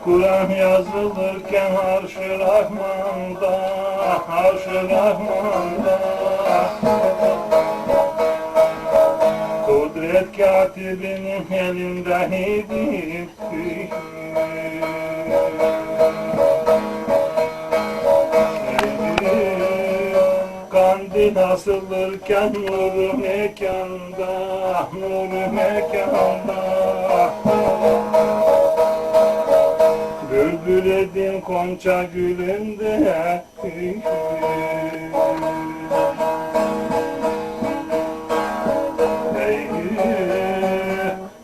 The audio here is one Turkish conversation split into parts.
Kur'an yazılırken Arş-ı Rahman'da, Arş-ı Rahman'da Kudret katibinin elindeydi. Kandil asılırken nuru mekanda, nuru mekanda Bülbül edin konça gülünde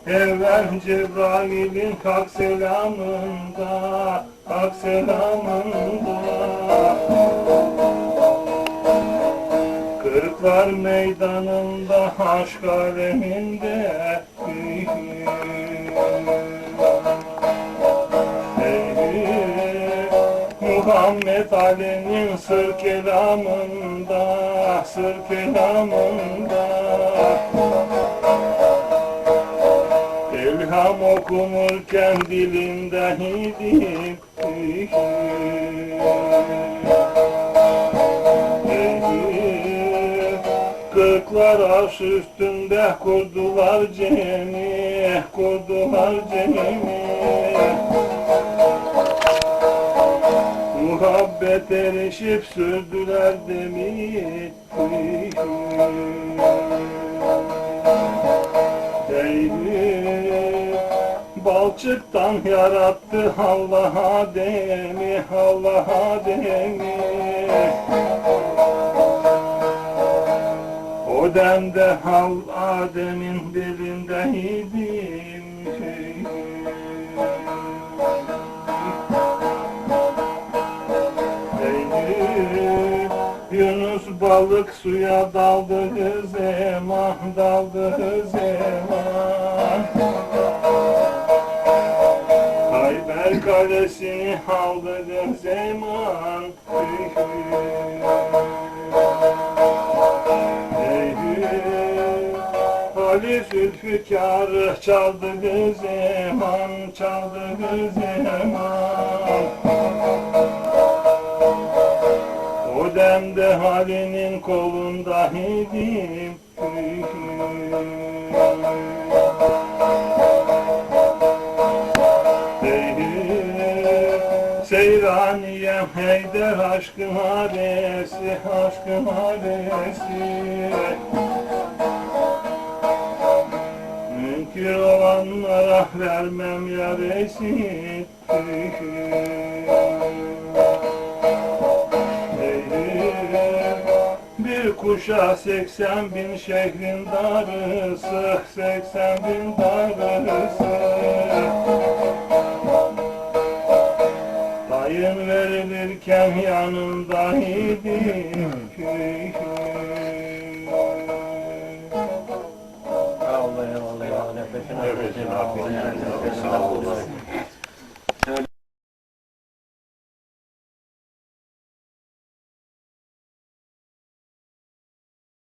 Evvel Cebrail'in hak selamında, hak selamında Kırklar meydanında, aşk aleminde Muhammed Ali'nin sır kelamında, sır kelamında İlham okunurken dilindeydim. Kırklar arş üstünde kurdular cemi, kurdular cemi Muhabbet erişip sürdüler demi Balçıktan yarattı Allah Adem'i, Allah Adem'i O demde Adem'in belindeydim Yunus balık suya daldığı zaman, daldığı zaman Hayber kalesini aldığı zaman Ali Zülfikar'ı çaldığı zaman, çaldığı zaman O demde Ali'nin kolundaydım Seyraniyem Heyder aşkın haresi, aşkın haresi Münkir olanlara vermem yaresi Bir kuşa 80.000 şehrin darısı, 80.000 darısı Tayın verilirken yanındaydım Allah Allah, nefesini affetsin.